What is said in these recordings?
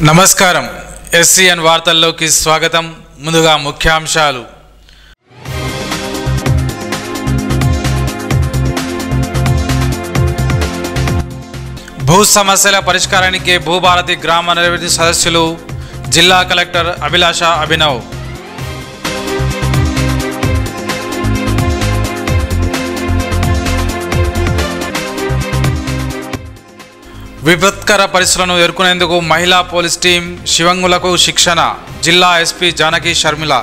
నమస్కారం ఎస్సీఎన్ వార్తల్లోకి స్వాగతం. ముందుగా ముఖ్యాంశాలు. భూ సమస్యల పరిష్కారానికి భూభారతి గ్రామ రెవెన్యూ సదస్సులు, జిల్లా కలెక్టర్ అభిలాష అభినవ్. విపత్కర పరిస్థితులను ఎదుర్కొనేందుకు మహిళా పోలీస్ టీం శివంగులకు శిక్షణ, జిల్లా ఎస్పీ జానకి షర్మిల.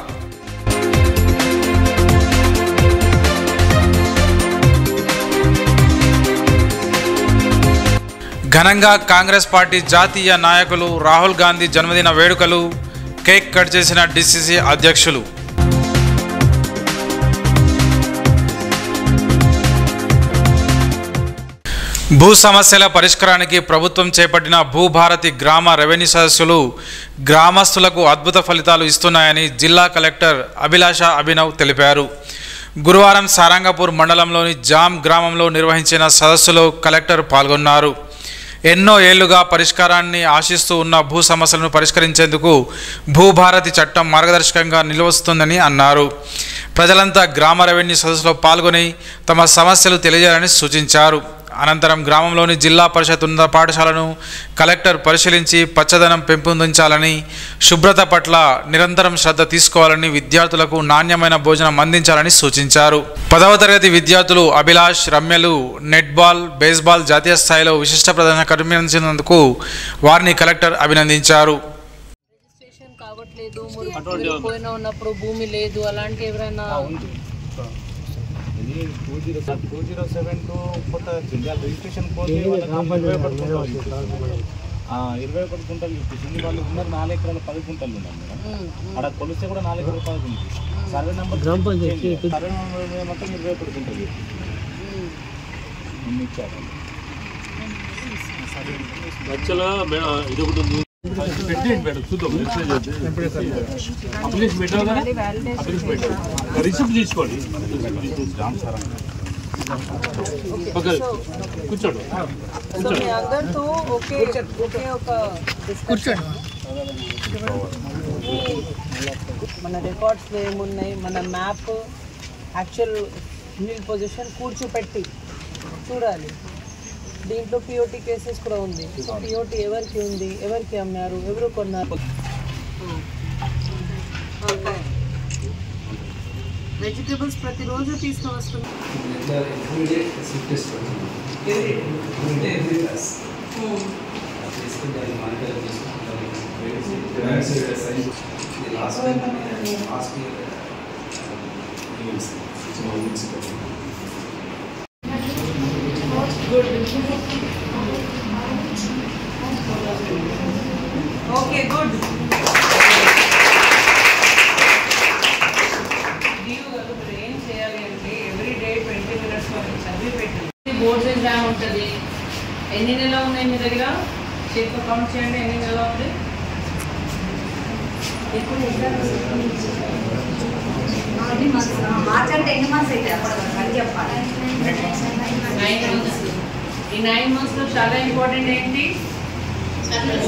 ఘనంగా కాంగ్రెస్ పార్టీ జాతీయ నాయకులు రాహుల్ గాంధీ జన్మదిన వేడుకలు, కేక్ కట్ చేసిన డిసిసి అధ్యక్షులు. భూ సమస్యల పరిష్కారానికి ప్రభుత్వం చేపట్టిన భూభారతి గ్రామ రెవెన్యూ సదస్సులు గ్రామస్తులకు అద్భుత ఫలితాలు ఇస్తున్నాయని జిల్లా కలెక్టర్ అభిలాష అభినవ్ తెలిపారు. గురువారం సారంగపూర్ మండలంలోని జామ్ గ్రామంలో నిర్వహించిన సదస్సులో కలెక్టర్ పాల్గొన్నారు. ఎన్నో ఏళ్లుగా పరిష్కారాన్ని ఆశిస్తూ ఉన్న భూ సమస్యలను పరిష్కరించేందుకు భూభారతి చట్టం మార్గదర్శకంగా నిలువస్తుందని అన్నారు. ప్రజలంతా గ్రామ రెవెన్యూ సదస్సులో పాల్గొని తమ సమస్యలు తెలియజేయాలని సూచించారు. అనంతరం గ్రామంలోని జిల్లా పరిషత్ ఉన్నత పాఠశాలను కలెక్టర్ పరిశీలించి పచ్చదనం పెంపొందించాలని, శుభ్రత పట్ల నిరంతరం శ్రద్ధ తీసుకోవాలని, విద్యార్థులకు నాణ్యమైన భోజనం అందించాలని సూచించారు. 10వ తరగతి విద్యార్థులు అభిలాష్, రమ్యలు నెట్బాల్, బేస్బాల్ జాతీయ స్థాయిలో విశిష్ట ప్రదర్శన కనిపించినందుకు వారిని కలెక్టర్ అభినందించారు. భూమి లేదు అలాంటి ఎవరైనా 2072 కొత్త జిల్లా రిజిస్ట్రేషన్ పోతే వాళ్ళకి 21 గుంటలు చూపిస్తుంది. వాళ్ళు ఉన్నారు 4 ఎకరాలు 10 గుంటలు ఉన్నారు మేడం. అక్కడ కొలిస్తే కూడా 4 ఎకరాలు 10 ఉంది. సర్వే నెంబర్ మొత్తం 21 గుంటలు ఇచ్చారు. ఇది ఒకటి ఉంది. రిసిప్ట్ తీసుకోండి. కూర్చోండి. మన రికార్డ్స్ ఏమున్నాయి, మన మ్యాప్ యాక్చువల్ రియల్ పొజిషన్ కూర్చోపెట్టి చూడాలి. దీంట్లో పిఓటి కేసెస్ కూడా ఉంది. సో పిఓటి ఎవరికి ఉంది, ఎవరికి అమ్మారు, ఎవరు కొన్నారు. వెజిటేబుల్స్ ప్రతిరోజు తీసుకువస్తున్నాం. Okay good. ఏం చేయాలి అంటే ఎవ్రీ డే 20 minutes చదివి పెట్టండి. బోర్డ్స్ ఎగ్జామ్ ఉంటుంది. ఎన్ని నెలలు ఉన్నాయి మీ దగ్గర? చేతితో కౌంట్ చేయండి. ఎన్ని నెలలు ఉంది? మార్చ్ అంటే ఎన్ని మంత్స్ అయితే అప్పుడు చెప్పాలి. 9 months. ఈ 9 monthsలో చాలా ఇంపార్టెంట్ ఏంటి?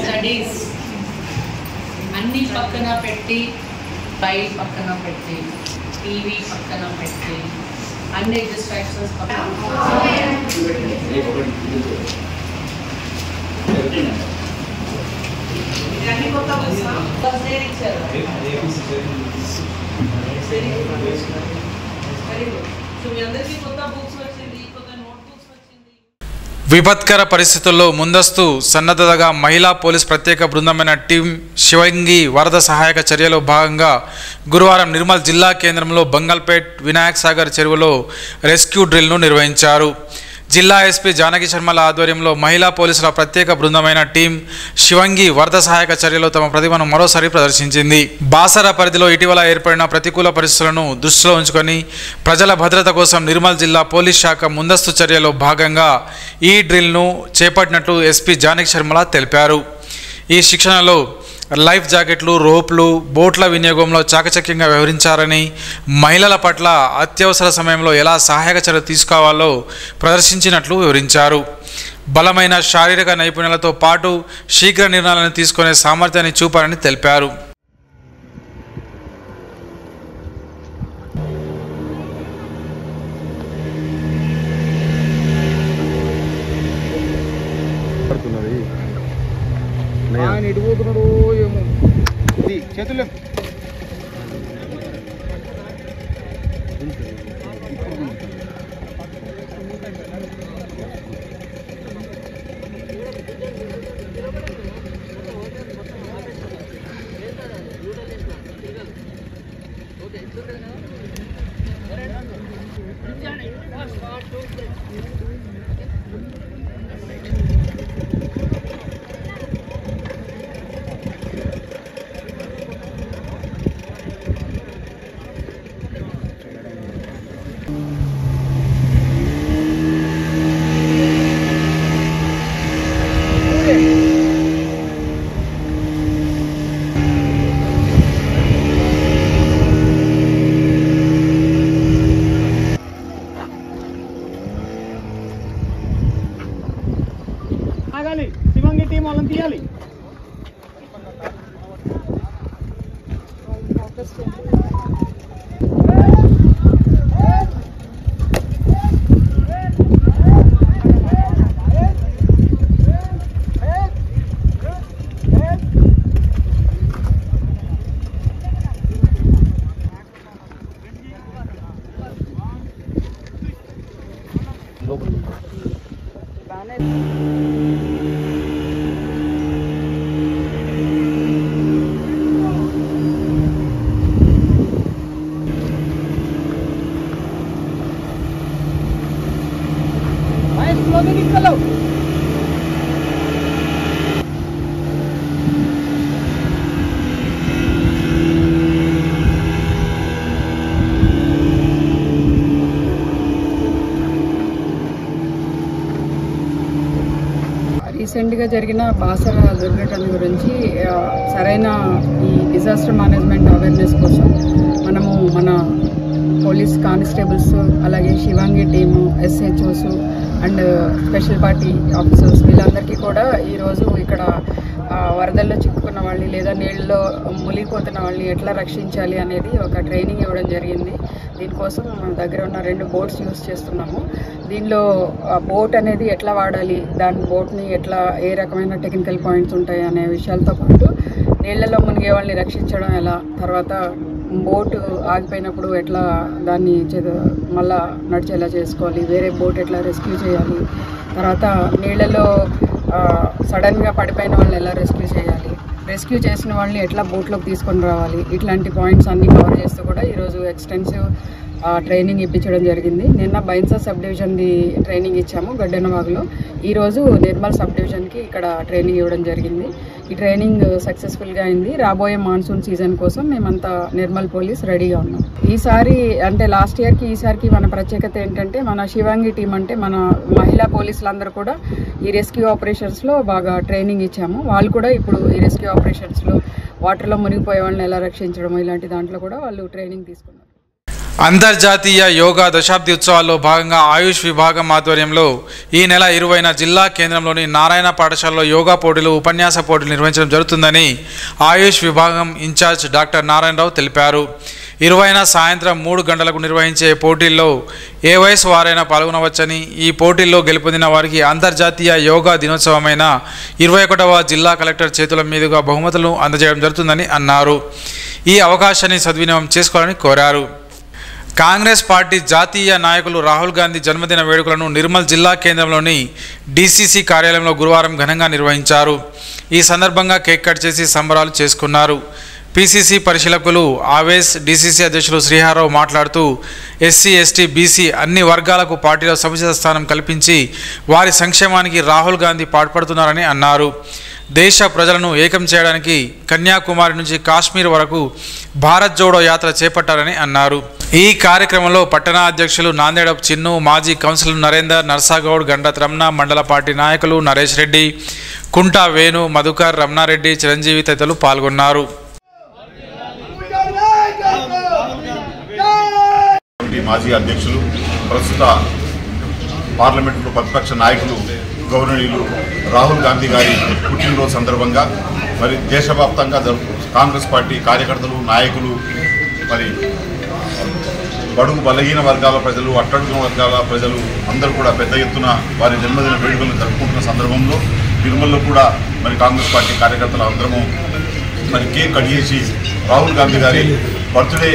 స్టడీస్ అన్ని పక్కన పెట్టి, బైక్ పక్కన పెట్టి, టీవీ పక్కన పెట్టి, అన్ని డిస్ట్రాక్షన్స్ పక్కన అన్ని కొత్త బుక్స్ ఇచ్చారు. Very good. సో మీ అందరికీ కొత్త బుక్స్ వచ్చింది, కొత్త నోట్బుక్స్ వచ్చింది. విపత్కర పరిస్థితుల్లో ముందస్తు సన్నద్ధతగా మహిళా పోలీస్ ప్రత్యేక బృందమైన టీం శివంగి వరద సహాయక చర్యలో భాగంగా గురువారం నిర్మల్ జిల్లా కేంద్రంలో బంగల్పేట్ వినాయక్ సాగర్ చెరువులో రెస్క్యూ డ్రిల్ను నిర్వహించారు. జిల్లా ఎస్పీ జానకి షర్మిల ఆధ్వర్యంలో మహిళా పోలీసుల ప్రత్యేక బృందమైన టీం శివంగి వరద సహాయక చర్యలో తమ ప్రతిభను మరోసారి ప్రదర్శించింది. బాసర పరిధిలో ఇటీవల ఏర్పడిన ప్రతికూల పరిస్థితులను దృష్టిలో ఉంచుకొని ప్రజల భద్రత కోసం నిర్మల్ జిల్లా పోలీస్ శాఖ ముందస్తు చర్యలో భాగంగా ఈ డ్రిల్ను చేపట్టినట్లు ఎస్పీ జానకి షర్మిల తెలిపారు. ఈ శిక్షణలో లైఫ్ జాకెట్లు, రోప్లు, బోట్ల వినియోగంలో చాకచక్యంగా వ్యవహరించారని, మహిళల పట్ల అత్యవసర సమయంలో ఎలా సహాయక చర్యలు తీసుకోవాలో ప్రదర్శించినట్లు వివరించారు. బలమైన శారీరక నైపుణ్యాలతో పాటు శీఘ్ర నిర్ణయాలను తీసుకునే సామర్థ్యాన్ని చూపారని తెలిపారు. చేతులు ఆగాలి. శివంగి టీం వాళ్ళని తీయాలి. రీసెంట్గా జరిగిన బాసర దుర్ఘటన గురించి సరైన ఈ డిజాస్టర్ మేనేజ్మెంట్ అవేర్నెస్ కోసం మనము మన పోలీస్ కానిస్టేబుల్స్ అలాగే Shivangi team SHOs and special party officers వీళ్ళందరికీ కూడా ఈరోజు ఇక్కడ వరదల్లో చిక్కుకున్న వాళ్ళని లేదా నీళ్ళలో మునిగిపోతున్న వాళ్ళని ఎట్లా రక్షించాలి అనేది ఒక ట్రైనింగ్ ఇవ్వడం జరిగింది. దీనికోసం మన దగ్గర ఉన్న 2 బోట్స్ యూజ్ చేస్తున్నాము. దీనిలో బోట్ అనేది ఎట్లా వాడాలి, దాని బోట్ని ఎట్లా ఏ రకమైన టెక్నికల్ పాయింట్స్ ఉంటాయి అనే విషయాలతో పాటు నీళ్లలో మునిగే వాళ్ళని రక్షించడం ఎలా, తర్వాత బోటు ఆగిపోయినప్పుడు ఎట్లా దాన్ని మళ్ళా నడిచేలా చేసుకోవాలి, వేరే బోట్ ఎట్లా రెస్క్యూ చేయాలి, తర్వాత నీళ్ళలో సడన్గా పడిపోయిన వాళ్ళని ఎలా రెస్క్యూ చేయాలి, రెస్క్యూ చేసిన వాళ్ళని ఎట్లా బోట్లోకి తీసుకొని రావాలి, ఇట్లాంటి పాయింట్స్ అన్నీ కవర్ చేస్తూ కూడా ఈరోజు ఎక్స్టెన్సివ్ ట్రైనింగ్ ఇప్పించడం జరిగింది. నిన్న బైన్సా సబ్ డివిజన్ది ట్రైనింగ్ ఇచ్చాము గడ్డెనవాగులో. ఈరోజు నిర్మల్ సబ్ డివిజన్కి ఇక్కడ ట్రైనింగ్ ఇవ్వడం జరిగింది. ఈ ట్రైనింగ్ సక్సెస్ఫుల్గా అయింది. రాబోయే మాన్సూన్ సీజన్ కోసం మేమంతా నిర్మల్ పోలీస్ రెడీగా ఉన్నాం. ఈసారి అంటే లాస్ట్ ఇయర్కి ఈసారికి మన ప్రత్యేకత ఏంటంటే మన శివాంగి టీం అంటే మన మహిళా పోలీసులందరూ కూడా ఈ రెస్క్యూ ఆపరేషన్స్లో బాగా ట్రైనింగ్ ఇచ్చాము. వాళ్ళు కూడా ఇప్పుడు ఈ రెస్క్యూ ఆపరేషన్స్లో వాటర్లో మునిగిపోయే వాళ్ళని ఎలా రక్షించడం ఇలాంటి దాంట్లో కూడా వాళ్ళు ట్రైనింగ్ తీసుకున్నారు. అంతర్జాతీయ యోగా దశాబ్ది ఉత్సవాల్లో భాగంగా ఆయుష్ విభాగం ఆధ్వర్యంలో ఈ నెల 20న జిల్లా కేంద్రంలోని నారాయణ పాఠశాలలో యోగా పోటీలు, ఉపన్యాస పోటీలు నిర్వహించడం జరుగుతుందని ఆయుష్ విభాగం ఇన్ఛార్జ్ డాక్టర్ నారాయణరావు తెలిపారు. 20న సాయంత్రం 3 గంటలకు నిర్వహించే పోటీల్లో ఏ వయసు వారైనా పాల్గొనవచ్చని, ఈ పోటీల్లో గెలుపొందిన వారికి అంతర్జాతీయ యోగా దినోత్సవమైన 21వ జిల్లా కలెక్టర్ చేతుల మీదుగా బహుమతులను అందజేయడం జరుగుతుందని అన్నారు. ఈ అవకాశాన్ని సద్వినియోగం చేసుకోవాలని కోరారు. కాంగ్రెస్ పార్టీ జాతీయ నాయకులు రాహుల్ గాంధీ జన్మదిన వేడుకలను నిర్మల్ జిల్లా కేంద్రంలోని DCC కార్యాలయంలో గురువారం ఘనంగా నిర్వహించారు. ఈ సందర్భంగా కేక్ కట్ చేసి సంబరాలు చేసుకున్నారు. PCC పరిశీలకులు ఆవేశ్, DCC అధ్యక్షులు శ్రీహారావు మాట్లాడుతూ SC, ST, BC అన్ని వర్గాలకు పార్టీలో సముచిత స్థానం కల్పించి వారి సంక్షేమానికి రాహుల్ గాంధీ పాటుపడుతున్నారని అన్నారు. దేశ ప్రజలను ఏకం చేయడానికి కన్యాకుమారి నుంచి కాశ్మీర్ వరకు భారత్ జోడో యాత్ర చేపట్టారని అన్నారు. ఈ కార్యక్రమంలో పట్టణ అధ్యక్షులు నాందేడప్ చిన్ను, మాజీ కౌన్సిలర్ నరేందర్, నర్సాగౌడ్, గండత్ రమణ, మండల పార్టీ నాయకులు నరేష్ రెడ్డి, కుంటా వేణు, మధుకర్, రమణారెడ్డి, చిరంజీవి తదితరులు పాల్గొన్నారు. మాజీ అధ్యక్షులు, ప్రస్తుత పార్లమెంటులో ప్రతిపక్ష నాయకులు గౌరవనీయులు రాహుల్ గాంధీ గారి పుట్టినరోజు సందర్భంగా మరి దేశవ్యాప్తంగా కాంగ్రెస్ పార్టీ కార్యకర్తలు, నాయకులు, మరి బడుగు బలహీన వర్గాల ప్రజలు, అట్టడుగు వర్గాల ప్రజలు అందరూ కూడా పెద్ద ఎత్తున వారి జన్మదిన వేడుకలను జరుపుకుంటున్న సందర్భంలో నిర్మల్లో కూడా మరి కాంగ్రెస్ పార్టీ కార్యకర్తలు అందరము మరి కేక్ కట్ చేసి రాహుల్ గాంధీ గారి బర్త్డే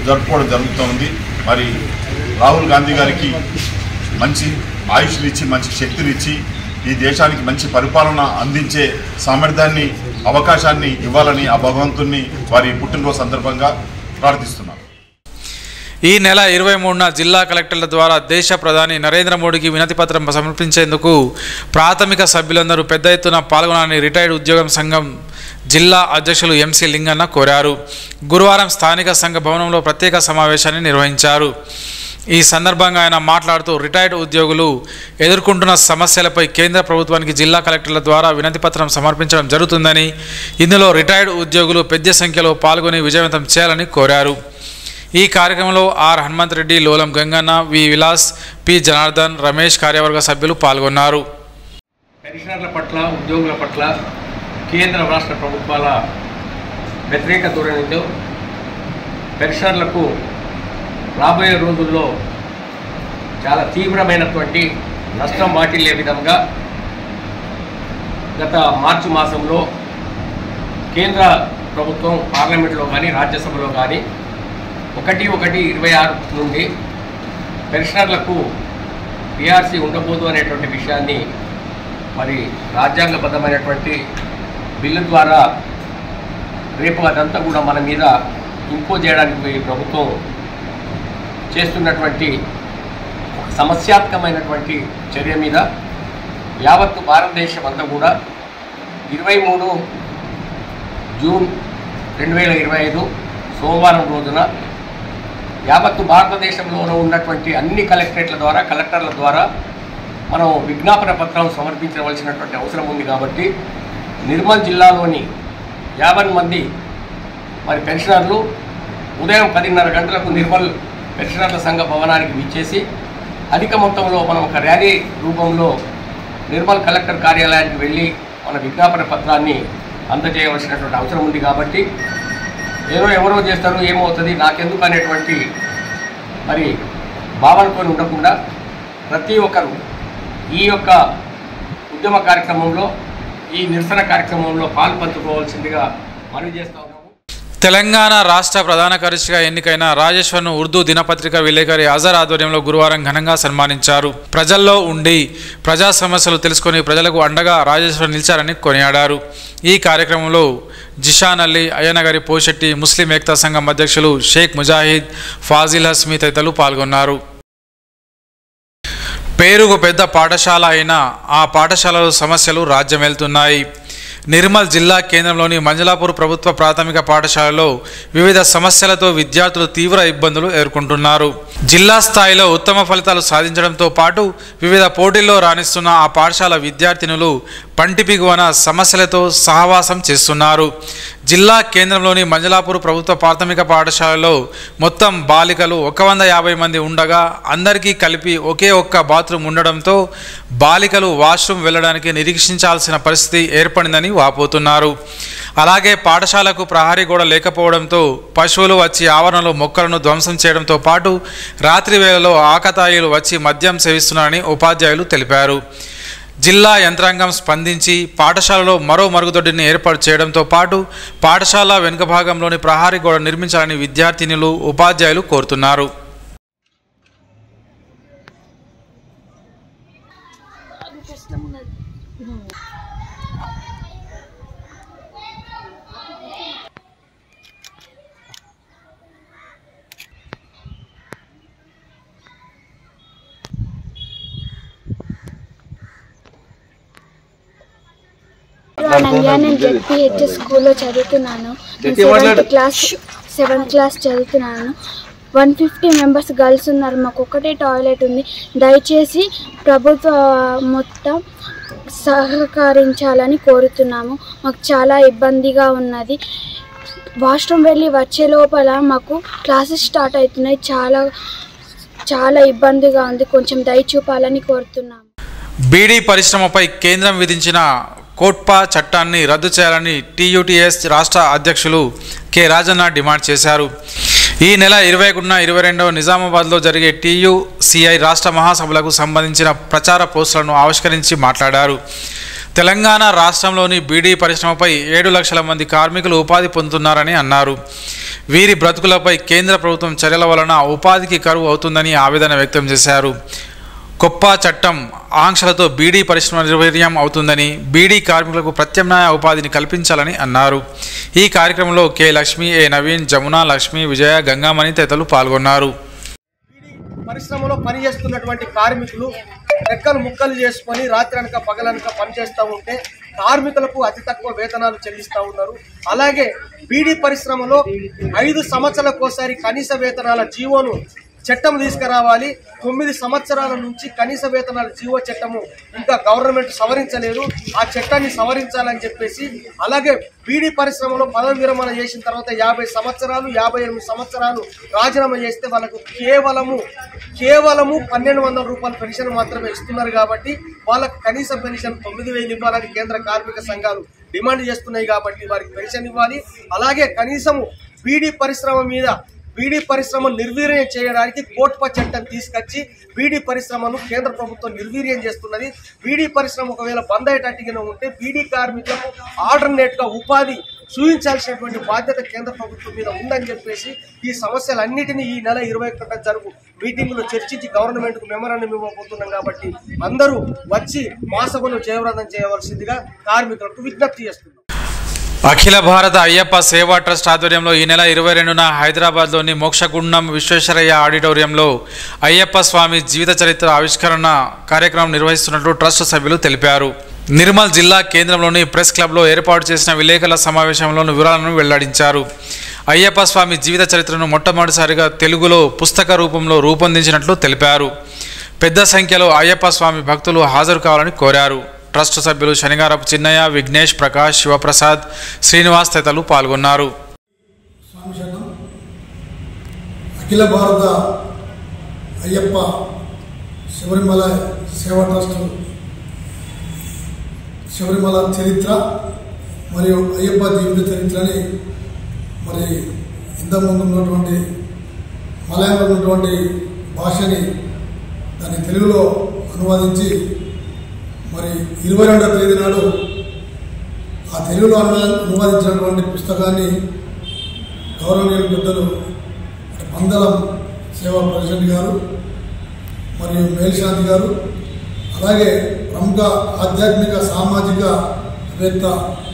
జరుపుకోవడం జరుగుతోంది. మరి రాహుల్ గాంధీ గారికి మంచి ఆయుష్నిచ్చి, మంచి శక్తినిచ్చి ఈ దేశానికి మంచి పరిపాలన అందించే సామర్థ్యాన్ని, అవకాశాన్ని ఇవ్వాలని ఆ భగవంతుణ్ణి వారి పుట్టినరోజు సందర్భంగా ప్రార్థిస్తున్నారు. ఈ నెల 23న జిల్లా కలెక్టర్ల ద్వారా దేశ ప్రధాని నరేంద్ర మోడీకి వినతి పత్రం సమర్పించేందుకు ప్రాథమిక సభ్యులందరూ పెద్ద ఎత్తున పాల్గొనాలని రిటైర్డ్ ఉద్యోగం సంఘం జిల్లా అధ్యక్షులు ఎంసీ లింగన్న కోరారు. గురువారం స్థానిక సంఘ భవనంలో ప్రత్యేక సమావేశాన్ని నిర్వహించారు. ఈ సందర్భంగా ఆయన మాట్లాడుతూ రిటైర్డ్ ఉద్యోగులు ఎదుర్కొంటున్న సమస్యలపై కేంద్ర ప్రభుత్వానికి జిల్లా కలెక్టర్ల ద్వారా వినతి పత్రం సమర్పించడం జరుగుతుందని, ఇందులో రిటైర్డ్ ఉద్యోగులు పెద్ద సంఖ్యలో పాల్గొని విజయవంతం చేయాలని కోరారు. ఈ కార్యక్రమంలో R Hanumanthareddy, Lolam Ganganna, V Vilas, P Janardhan, Ramesh కార్యవర్గ సభ్యులు పాల్గొన్నారు. పెన్షనర్ల పట్ల, ఉద్యోగుల పట్ల కేంద్ర రాష్ట్ర ప్రభుత్వాల వ్యతిరేక ధోరణితో పెన్షనర్లకు రాబోయే రోజుల్లో చాలా తీవ్రమైనటువంటి నష్టం వాటిల్లే విధంగా గత మార్చి మాసంలో కేంద్ర ప్రభుత్వం పార్లమెంట్లో కానీ రాజ్యసభలో కానీ 1/1/26 నుండి పెన్షనర్లకు పిఆర్సీ ఉండబోదు అనేటువంటి విషయాన్ని మరి రాజ్యాంగబద్ధమైనటువంటి బిల్లు ద్వారా రేపు అదంతా కూడా మన మీద ఇంపోజ్ చేయడానికి ప్రభుత్వం చేస్తున్నటువంటి సమస్యాత్మకమైనటువంటి చర్య మీద యావత్తు భారతదేశం అంతా కూడా 23 జూన్ 2025 సోమవారం రోజున యావత్తు భారతదేశంలో ఉన్నటువంటి అన్ని కలెక్టరేట్ల ద్వారా, కలెక్టర్ల ద్వారా మనం విజ్ఞాపన పత్రం సమర్పించవలసినటువంటి అవసరం ఉంది. కాబట్టి నిర్మల్ జిల్లాలోని 50 మంది మరి పెన్షనర్లు ఉదయం 10:30 గంటలకు నిర్మల్ పెన్షనర్ల సంఘ భవనానికి విచ్చేసి అధిక మొత్తంలో మనం ఒక ర్యాలీ రూపంలో నిర్మల్ కలెక్టర్ కార్యాలయానికి వెళ్ళి మన విజ్ఞాపన పత్రాన్ని అందజేయవలసినటువంటి అవసరం ఉంది. కాబట్టి ఎవరో చేస్తారు, ఏమవుతుంది నాకెందుకు అనేటువంటి మరి భావనతో ఉండకుండా ప్రతి ఒక్కరు ఈ యొక్క ఉద్యమ కార్యక్రమంలో, ఈ నిరసన కార్యక్రమంలో పాల్పంచుకోవాల్సిందిగా మనవి చేస్తా ఉన్నాము. తెలంగాణ రాష్ట్ర ప్రధాన కార్యదర్శిగా ఎన్నికైన రాజేశ్వర్ను ఉర్దూ దినపత్రిక విలేకరి అజర్ ఆధ్వర్యంలో గురువారం ఘనంగా సన్మానించారు. ప్రజల్లో ఉండి ప్రజా సమస్యలు తెలుసుకొని ప్రజలకు అండగా రాజేశ్వర్ నిలిచారని కొనియాడారు. ఈ కార్యక్రమంలో జిషాన్ అలీ, అయ్యనగారి పోషెట్టి, ముస్లిం ఏక్తా సంఘం అధ్యక్షులు షేక్ ముజాహిద్, ఫాజిల్ హస్మి తదితరులు పాల్గొన్నారు. పేరుకు పెద్ద పాఠశాల అయినా ఆ పాఠశాలలో సమస్యలు రాజ్యమేలుతున్నాయి. నిర్మల్ జిల్లా కేంద్రంలోని మంజలాపూర్ ప్రభుత్వ ప్రాథమిక పాఠశాలలో వివిధ సమస్యలతో విద్యార్థులు తీవ్ర ఇబ్బందులు ఎదుర్కొంటున్నారు. జిల్లా స్థాయిలో ఉత్తమ ఫలితాలు సాధించడంతో పాటు వివిధ పోటీల్లో రాణిస్తున్న ఆ పాఠశాల విద్యార్థినులు పంటిపిగువన సమస్యలతో సహవాసం చేస్తున్నారు. జిల్లా కేంద్రంలోని మంజలాపూర్ ప్రభుత్వ ప్రాథమిక పాఠశాలలో మొత్తం బాలికలు 150 మంది ఉండగా అందరికీ కలిపి ఒకే ఒక్క బాత్రూమ్ ఉండడంతో బాలికలు వాష్రూమ్ వెళ్ళడానికి నిరీక్షించాల్సిన పరిస్థితి ఏర్పడిందని వాపోతున్నారు. అలాగే పాఠశాలకు ప్రహరీ గోడ లేకపోవడంతో పశువులు వచ్చి ఆవరణలో మొక్కలను ధ్వంసం చేయడంతో పాటు రాత్రి వేళలో ఆకతాయిలు వచ్చి మద్యం సేవిస్తున్నారని ఉపాధ్యాయులు తెలిపారు. జిల్లా యంత్రాంగం స్పందించి పాఠశాలలో మరో మరుగుదొడ్డిని ఏర్పాటు చేయడంతో పాటు పాఠశాల వెనుక భాగంలోని ప్రహరీ గోడ నిర్మించాలని విద్యార్థినులు, ఉపాధ్యాయులు కోరుతున్నారు. నేను జెడ్పీహెచ్ఎస్ స్కూల్లో చదువుతున్నాను. 7th క్లాస్ చదువుతున్నాను. 150 మెంబర్స్ గర్ల్స్ ఉన్నారు. మాకు ఒకటే టాయిలెట్ ఉంది. దయచేసి ప్రభుత్వ మొత్తం సహకరించాలని కోరుతున్నాము. మాకు చాలా ఇబ్బందిగా ఉన్నది. వాష్రూమ్ వెళ్ళి వచ్చే లోపల మాకు క్లాసెస్ స్టార్ట్ అవుతున్నాయి. చాలా ఇబ్బందిగా ఉంది. కొంచెం దయ చూపాలని కోరుతున్నాము. బీడీ పరిశ్రమపై కేంద్రం విధించిన కోట్పా చట్టాన్ని రద్దు చేయాలని టీయూటీఎస్ రాష్ట్ర అధ్యక్షులు కె రాజన్న డిమాండ్ చేశారు. ఈ నెల 21-22 నిజామాబాద్లో జరిగే టీయూసీఐ రాష్ట్ర మహాసభలకు సంబంధించిన ప్రచార పోస్టులను ఆవిష్కరించి మాట్లాడారు. తెలంగాణ రాష్ట్రంలోని బీడీ పరిశ్రమపై 7 లక్షల మంది కార్మికులు ఉపాధి పొందుతున్నారని అన్నారు. వీరి బ్రతుకులపై కేంద్ర ప్రభుత్వం చర్యల వలన ఉపాధికి కరువు అవుతుందని ఆవేదన వ్యక్తం చేశారు. కొప్పా చట్టం ఆంక్షలతో బీడీ పరిశ్రమ నిర్వీర్యం అవుతుందని, బీడీ కార్మికులకు ప్రత్యామ్నాయ ఉపాధిని కల్పించాలని అన్నారు. ఈ కార్యక్రమంలో కె లక్ష్మి, ఏ నవీన్, జమున, లక్ష్మి, విజయ, గంగామణి తదితరులు పాల్గొన్నారు. పరిశ్రమలో పనిచేస్తున్నటువంటి కార్మికులు రెక్కలు ముక్కలు చేసుకొని రాత్రనక పగలనక పనిచేస్తూ ఉంటే కార్మికులకు అతి తక్కువ వేతనాలు చెల్లిస్తూ ఉన్నారు. అలాగే బీడీ పరిశ్రమలో 5 సంవత్సరాలకోసారి కనీస వేతనాల జీవోను చట్టం తీసుకురావాలి. 9 సంవత్సరాల నుంచి కనీస వేతనాల జీవో చట్టము ఇంకా గవర్నమెంట్ సవరించలేదు. ఆ చట్టాన్ని సవరించాలని చెప్పేసి, అలాగే బీడీ పరిశ్రమలో పదవి విరమణ చేసిన తర్వాత 50 సంవత్సరాలు 58 సంవత్సరాలు రాజీనామా చేస్తే వాళ్ళకు కేవలము 1,200 రూపాయల పెన్షన్ మాత్రమే ఇస్తున్నారు. కాబట్టి వాళ్ళకు కనీస పెన్షన్ 9,000 ఇవ్వాలని కేంద్ర కార్మిక సంఘాలు డిమాండ్ చేస్తున్నాయి. కాబట్టి వారికి పెన్షన్ ఇవ్వాలి. అలాగే కనీసము బీడీ పరిశ్రమ నిర్వీర్యం చేయడానికి కోట్పా చట్టం తీసుకొచ్చి బీడీ పరిశ్రమను కేంద్ర ప్రభుత్వం నిర్వీర్యం చేస్తున్నది. బీడీ పరిశ్రమ ఒకవేళ బంద్ అయ్యేటట్టుగా ఉంటే బీడీ కార్మికులకు ఆల్టర్నేట్ గా ఉపాధి చూపించాల్సినటువంటి బాధ్యత కేంద్ర ప్రభుత్వం మీద ఉందని చెప్పేసి ఈ సమస్యలన్నిటినీ ఈ నెల 21 జరుగు మీటింగ్ లో చర్చించి గవర్నమెంట్ కు మెమరాండం ఇవ్వబోతున్నాం. కాబట్టి అందరూ వచ్చి మహాసభను జయప్రదం చేయవలసిందిగా కార్మికులకు విజ్ఞప్తి చేస్తున్నారు. అఖిల భారత అయ్యప్ప సేవా ట్రస్ట్ ఆధ్వర్యంలో ఈ నెల 22న హైదరాబాద్లోని మోక్షగుండం విశ్వేశ్వరయ్య ఆడిటోరియంలో అయ్యప్ప స్వామి జీవిత చరిత్ర ఆవిష్కరణ కార్యక్రమం నిర్వహిస్తున్నట్లు ట్రస్ట్ సభ్యులు తెలిపారు. నిర్మల్ జిల్లా కేంద్రంలోని ప్రెస్ క్లబ్లో ఏర్పాటు చేసిన విలేకరుల సమావేశంలో వివరాలను వెల్లడించారు. అయ్యప్ప స్వామి జీవిత చరిత్రను మొట్టమొదటిసారిగా తెలుగులో పుస్తక రూపంలో రూపొందించినట్లు తెలిపారు. పెద్ద సంఖ్యలో అయ్యప్ప స్వామి భక్తులు హాజరు కావాలని కోరారు. ట్రస్ట్ సభ్యులు శనిగారపు చిన్నయ్య, విఘ్నేష్, ప్రకాష్, శివప్రసాద్, శ్రీనివాస్ తదితరులు పాల్గొన్నారు. అఖిల భారత అయ్యప్ప శబరిమల సేవా ట్రస్ట్ శబరిమల చరిత్ర మరియు అయ్యప్ప జీవిత చరిత్రని మరి ఇంతకుముందు ఉన్నటువంటి మలయాళంలో ఉన్నటువంటి భాషని దాన్ని తెలుగులో అనువాదించి మరి 22వ తేదీ నాడు ఆ తెలుగులో అనువాదించినటువంటి పుస్తకాన్ని గౌరవనీయులు పెద్దలు పందలం సేవా ప్రెసిడెంట్ గారు మరియు మేల్శాంతి గారు, అలాగే ప్రముఖ ఆధ్యాత్మిక సామాజిక వేత్త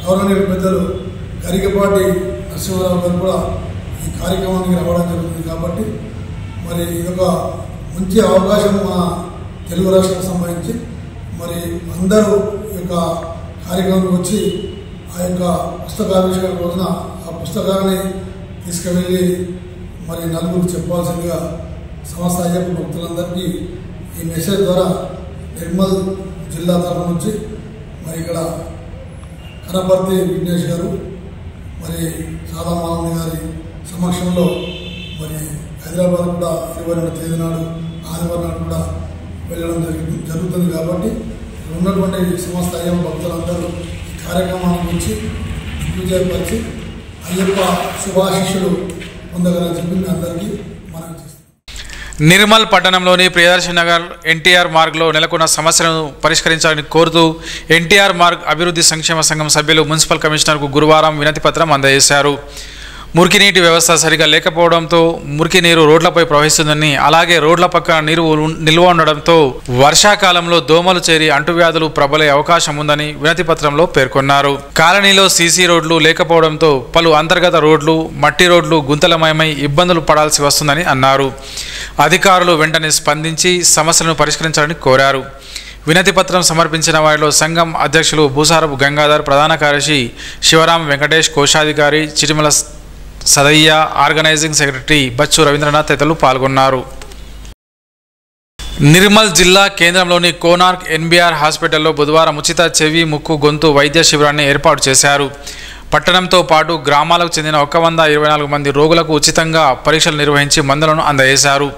గౌరవనీయులు పెద్దలు గరికపాటి నరసింహారావు గారు కూడా ఈ కార్యక్రమానికి రావడం జరుగుతుంది. కాబట్టి మరి ఇదొక మంచి అవకాశం మన తెలుగు రాష్ట్రానికి సంబంధించి మరి అందరూ ఈ యొక్క కార్యక్రమానికి వచ్చి ఆ యొక్క పుస్తకావిష్కరణ రోజున ఆ పుస్తకాన్ని తీసుకువెళ్ళి మరి నలుగురు చెప్పాల్సిందిగా సమస్త అయ్యప్ప భక్తులందరికీ ఈ మెసేజ్ ద్వారా నిర్మల్ జిల్లా తరఫు నుంచి మరి ఇక్కడ కనపర్తి విఘ్నేష్ గారు మరి సాదామానవుని గారి సమక్షంలో మరి హైదరాబాద్ కూడా 22వ తేదీ నాడు ఆదివారం నాడు కూడా వెళ్ళడం జరుగుతుంది. కాబట్టి ఉన్నటువంటి సమస్త అయ్యప్ప భక్తులందరూ ఈ కార్యక్రమాన్ని గురించి విజయపరిచి అయ్యప్ప శుభాశిష్యులు పొందగలని చెప్పి మీ అందరికీ మనం చేస్తాం. నిర్మల్ పట్టణంలోని ప్రియదర్శి నగర్ ఎన్టీఆర్ మార్గ్లో నెలకొన్న సమస్యలను పరిష్కరించాలని కోరుతూ ఎన్టీఆర్ మార్గ్ అభివృద్ధి సంక్షేమ సంఘం సభ్యులు మున్సిపల్ కమిషనర్కు గురువారం వినతి పత్రం అందజేశారు. మురికి నీటి వ్యవస్థ సరిగా లేకపోవడంతో మురికి నీరు రోడ్లపై ప్రవహిస్తుందని, అలాగే రోడ్ల పక్కన నీరు నిల్వ ఉండడంతో వర్షాకాలంలో దోమలు చేరి అంటువ్యాధులు ప్రబలే అవకాశం ఉందని వినతి పత్రంలో పేర్కొన్నారు. కాలనీలో సీసీ రోడ్లు లేకపోవడంతో పలు అంతర్గత రోడ్లు, మట్టి రోడ్లు గుంతలమయమై ఇబ్బందులు పడాల్సి వస్తుందని అన్నారు. అధికారులు వెంటనే స్పందించి సమస్యలను పరిష్కరించాలని కోరారు. వినతి పత్రం సమర్పించిన వారిలో సంఘం అధ్యక్షులు భూసారపు గంగాధర్, ప్రధాన కార్యదర్శి శివరాం వెంకటేష్, కోశాధికారి చిటిమల సదయ్య, ఆర్గనైజింగ్ సెక్రటరీ బచ్చు రవీంద్రనాథ్ తదితరులు పాల్గొన్నారు. నిర్మల్ జిల్లా కేంద్రంలోని కోనార్క్ ఎన్బీఆర్ హాస్పిటల్లో బుధవారం ఉచిత చెవి, ముక్కు, గొంతు వైద్య శిబిరాన్ని ఏర్పాటు చేశారు. పట్టణంతో పాటు గ్రామాలకు చెందిన 124 మంది రోగులకు ఉచితంగా పరీక్షలు నిర్వహించి మందులను అందజేశారు.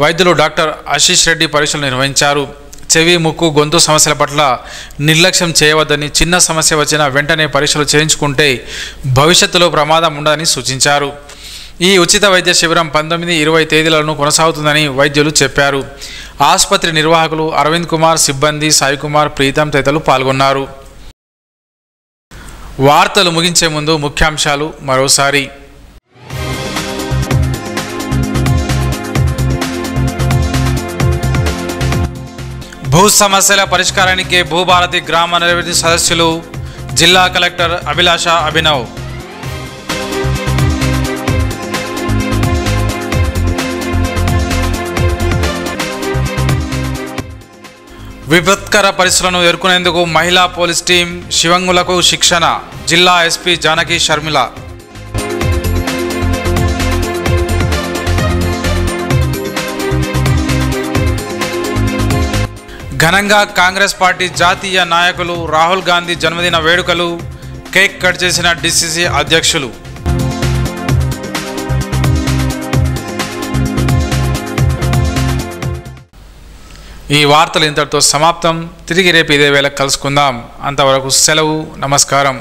వైద్యులు డాక్టర్ ఆశీష్ రెడ్డి పరీక్షలు నిర్వహించారు. చెవి ముక్కు గొంతు సమస్యల పట్ల నిర్లక్ష్యం చేయవద్దని, చిన్న సమస్య వచ్చినా వెంటనే పరీక్షలు చేయించుకుంటే భవిష్యత్తులో ప్రమాదం ఉండదని సూచించారు. ఈ ఉచిత వైద్య శిబిరం 19-20 తేదీలను కొనసాగుతుందని వైద్యులు చెప్పారు. ఆసుపత్రి నిర్వాహకులు అరవింద్ కుమార్, సిబ్బంది సాయి కుమార్, ప్రీతం తదితరులు పాల్గొన్నారు. వార్తలు ముగించే ముందు ముఖ్యాంశాలు మరోసారి. భూ సమస్యల పరిష్కారానికి భూభారతి గ్రామ రెవెన్యూ సదస్సులు, జిల్లా కలెక్టర్ అభిలాష అభినవ్. విపత్కర పరిస్థితులను ఎదుర్కొనేందుకు మహిళా పోలీస్ టీం శివంగులకు శిక్షణ, జిల్లా ఎస్పీ జానకి షర్మిల. ఘనంగా కాంగ్రెస్ పార్టీ జాతీయ నాయకులు రాహుల్ గాంధీ జన్మదిన వేడుకలు, కేక్ కట్ చేసిన డిసిసి అధ్యక్షులు. ఈ వార్తలు ఇంతటితో సమాప్తం. తిరిగి రేపు ఇదే వేళ కలుసుకుందాం. అంతవరకు సెలవు. నమస్కారం.